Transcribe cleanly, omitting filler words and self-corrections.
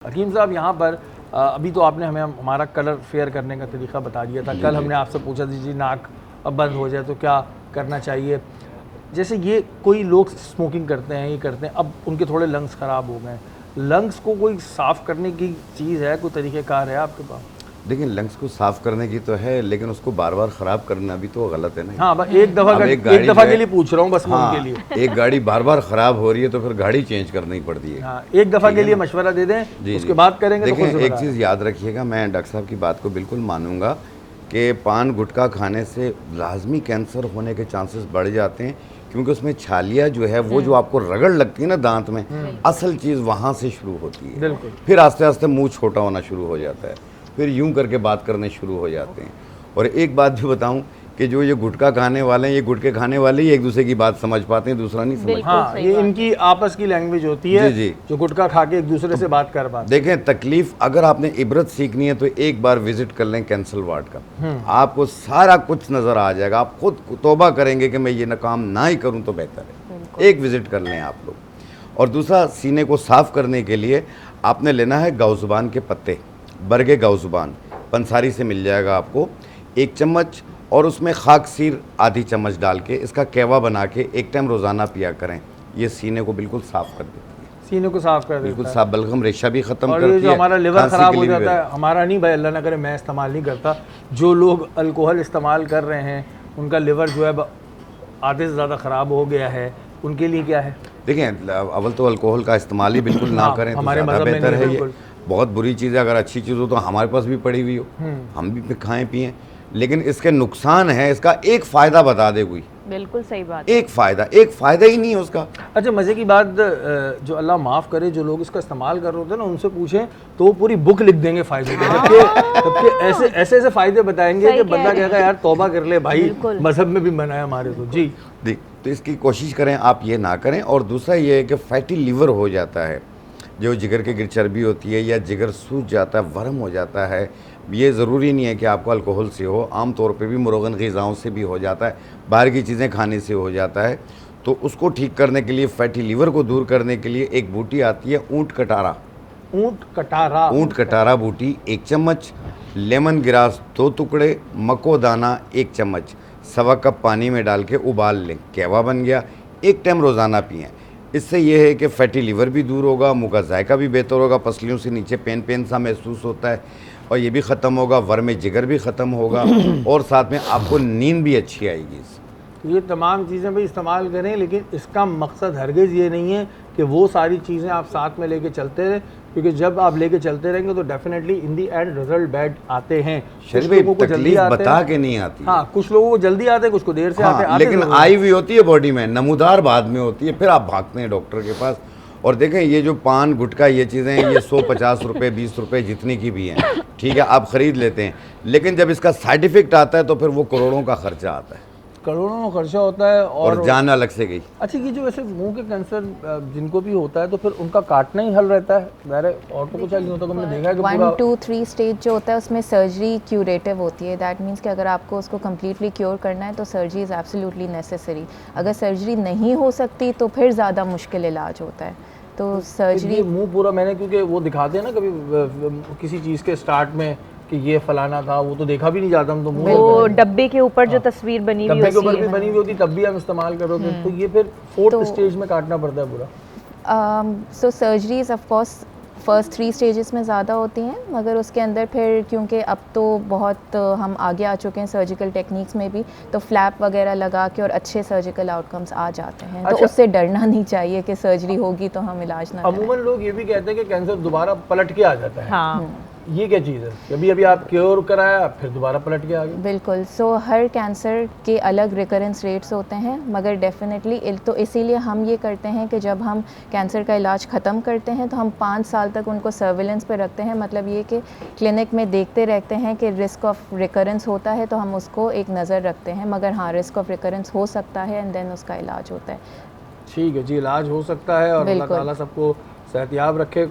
हकीम साहब यहाँ पर अभी तो आपने हमें हमारा कलर फेयर करने का तरीका बता दिया था। कल हमने आपसे पूछा था जी नाक अब बंद हो जाए तो क्या करना चाहिए। जैसे ये कोई लोग स्मोकिंग करते हैं, ये करते हैं, अब उनके थोड़े लंग्स ख़राब हो गए, लंग्स को कोई साफ़ करने की चीज़ है, कोई तरीक़ेकार है आपके पास? देखिए लंग्स को साफ़ करने की तो है, लेकिन उसको बार बार ख़राब करना भी तो गलत है ना। हाँ, बस एक दफ़ा के लिए पूछ रहा हूँ बस मैं उनके लिए। एक गाड़ी बार बार ख़राब हो रही है तो फिर गाड़ी चेंज करनी पड़ती है। हाँ, एक दफ़ा के लिए मशवरा दे दें, उसके बाद करेंगे तो देखिए एक चीज़ याद रखिएगा, मैं डॉक्टर साहब की बात को बिल्कुल मानूंगा कि पान गुटखा खाने से लाजमी कैंसर होने के चांसेस बढ़ जाते हैं, क्योंकि उसमें छालिया जो है वो जो आपको रगड़ लगती है ना दांत में, असल चीज़ वहाँ से शुरू होती है। फिर आस्ते आस्ते मुंह छोटा होना शुरू हो जाता है, फिर यूं करके बात करने शुरू हो जाते हैं। और एक बात भी बताऊं कि जो ये गुटखा खाने वाले हैं, ये गुटखे खाने वाले ही एक दूसरे की बात समझ पाते हैं, दूसरा नहीं समझ पाता। हाँ, ये इनकी आपस की लैंग्वेज होती है। जी। जो गुटखा खा के एक दूसरे से बात कर पाते। देखें, तकलीफ अगर आपने इबरत सीखनी है तो एक बार विजिट कर लें कैंसर वार्ड का, आपको सारा कुछ नज़र आ जाएगा। आप खुद तौबा करेंगे कि मैं ये काम ना ही करूं तो बेहतर है। एक विजिट कर लें आप लोग। और दूसरा, सीने को साफ़ करने के लिए आपने लेना है गाउजुबान के पत्ते, बरगे गाउजुबान, पंसारी से मिल जाएगा आपको, 1 चम्मच, और उसमें खाक सीर आधी चम्मच डाल के इसका कहवा बना के एक टाइम रोज़ाना पिया करें। ये सीने को बिल्कुल साफ़ कर देती है, सीने को साफ कर देता बिल्कुल है। साफ, बलगम रेशा भी ख़त्म और करती ये जो है। हमारा लिवर खांसी ख़राब के हो लिए भी जाता है, हमारा नहीं भाई, अल्लाह ना करे, मैं इस्तेमाल नहीं करता, जो लोग अल्कोहल इस्तेमाल कर रहे हैं उनका लिवर जो है आधे से ज़्यादा ख़राब हो गया है, उनके लिए क्या है? देखिए, अव्वल तो अल्कोहल का इस्तेमाल ही बिल्कुल ना करें तो हमारे ज़्यादा मज़हब में बेहतर नहीं, है। ये बहुत बुरी चीज़ है। अगर अच्छी चीज़ हो तो हमारे पास भी पड़ी हुई हो, हम भी खाएं पिएं, लेकिन इसके नुकसान है। इसका एक फ़ायदा बता दे कोई, बिल्कुल सही बात। एक फ़ायदा ही नहीं है उसका। अच्छा, मज़े की बात, जो अल्लाह माफ़ करे, जो लोग इसका इस्तेमाल कर रहे होते हैं ना, उनसे पूछें तो वो पूरी बुक लिख देंगे फ़ायदे के, जबकि ऐसे फ़ायदे बताएंगे कि बंदा कहेगा यार तौबा कर ले भाई, मज़हब में भी मना है हमारे तो। जी देख, तो इसकी कोशिश करें आप ये ना करें। और दूसरा ये है कि फैटी लीवर हो जाता है, जो जिगर के गिर चर्बी होती है, या जिगर सूज जाता है, वर्म हो जाता है। ये ज़रूरी नहीं है कि आपको अल्कोहल से हो, आम तौर पे भी मुरगन ग़िज़ाओं से भी हो जाता है, बाहर की चीज़ें खाने से हो जाता है। तो उसको ठीक करने के लिए, फैटी लीवर को दूर करने के लिए एक बूटी आती है ऊँट कटारा। ऊँट कटारा बूटी 1 चम्मच, लेमन ग्रास 2 टुकड़े, मको दाना 1 चम्मच, सवा कप पानी में डाल के उबाल लें, कहवा बन गया। एक टाइम रोज़ाना पिएँ। इससे ये है कि फैटी लीवर भी दूर होगा, मुँह का जायका भी बेहतर होगा, पसलियों से नीचे पेन सा महसूस होता है और ये भी ख़त्म होगा, वर्म जिगर भी ख़त्म होगा, और साथ में आपको नींद भी अच्छी आएगी। ये तमाम चीज़ें भी इस्तेमाल करें, लेकिन इसका मकसद हरगिज़ ये नहीं है कि वो सारी चीज़ें आप साथ में लेके चलते रहें, क्योंकि जब आप लेके चलते रहेंगे तो definitely in the and result bad आते हैं। कुछ लोगों को जल्दी आते बता हैं, के नहीं आती। हाँ, कुछ लोगों को जल्दी आते हैं, कुछ को देर से आते हैं, लेकिन आई हुई होती है बॉडी में, नमूदार बाद में होती है, फिर आप भागते हैं डॉक्टर के पास। और देखें, ये जो पान गुटखा ये चीज़ें हैं, ये 150 रुपये 20 रुपये जितनी की भी हैं, ठीक है, आप ख़रीद लेते हैं, लेकिन जब इसका साइड इफ़ेक्ट आता है तो फिर वो करोड़ों का खर्चा आता है, करोड़ों में खर्चा होता है और जान अलग से गई। अच्छा, ये जो वैसे मुंह के कैंसर जिनको भी होता है तो फिर उनका काटना ही हल रहता है, मेरे और तो कुछ नहीं होता। हमने देखा है कि 1, 2, 3 स्टेज जो होता है उसमें सर्जरी क्यूरेटिव होती है। दैट मीन्स कि अगर आपको उसको कम्प्लीटली क्योर करना है तो सर्जरी इज़ एब्सोल्युटली नेसेसरी। अगर सर्जरी नहीं हो सकती तो फिर ज़्यादा मुश्किल इलाज होता है। तो सर्जरी मुंह पूरा, मैंने क्योंकि वो दिखाते हैं ना कभी किसी चीज़ के स्टार्ट में कि ये फलाना था, वो तो देखा भी नहीं जाता, हम तो मुंह वो डब्बे के ऊपर जो तस्वीर बनी हुई डब्बे के ऊपर भी बनी हुई होती, तब भी हम इस्तेमाल करोगे तो ये फिर 4th स्टेज में काटना पड़ता है पूरा। So surgeries of course first 3 stages में ज़्यादा होती हैं, मगर उसके अंदर फिर क्योंकि अब तो बहुत हम आगे आ चुके हैं सर्जिकल टेक्निक्स में भी, तो फ्लैप वगैरह लगा के और अच्छे सर्जिकल आउटकम्स आ जाते हैं। तो उससे डरना नहीं चाहिए कि सर्जरी होगी तो हम इलाज ना करें। अमूमन लोग ये भी कहते हैं कि कैंसर दोबारा पलट के आ जाता है। हाँ, ये क्या चीज़ है? अभी आप क्योर कराया फिर दोबारा पलट के आ गए? बिल्कुल। सो हर कैंसर के अलग रिकरेंस रेट्स होते हैं, मगर डेफिनेटली तो इसीलिए हम ये करते हैं कि जब हम कैंसर का इलाज ख़त्म करते हैं तो हम 5 साल तक उनको सर्विलेंस पे रखते हैं। मतलब ये कि क्लिनिक में देखते रहते हैं कि रिस्क ऑफ रिकरेंस होता है तो हम उसको एक नज़र रखते हैं, मगर हाँ, रिस्क ऑफ रिकरेंस हो सकता है एंड देन उसका इलाज होता है। ठीक है जी, इलाज हो सकता है और अल्लाह ताला सबको सेहतयाब रखे।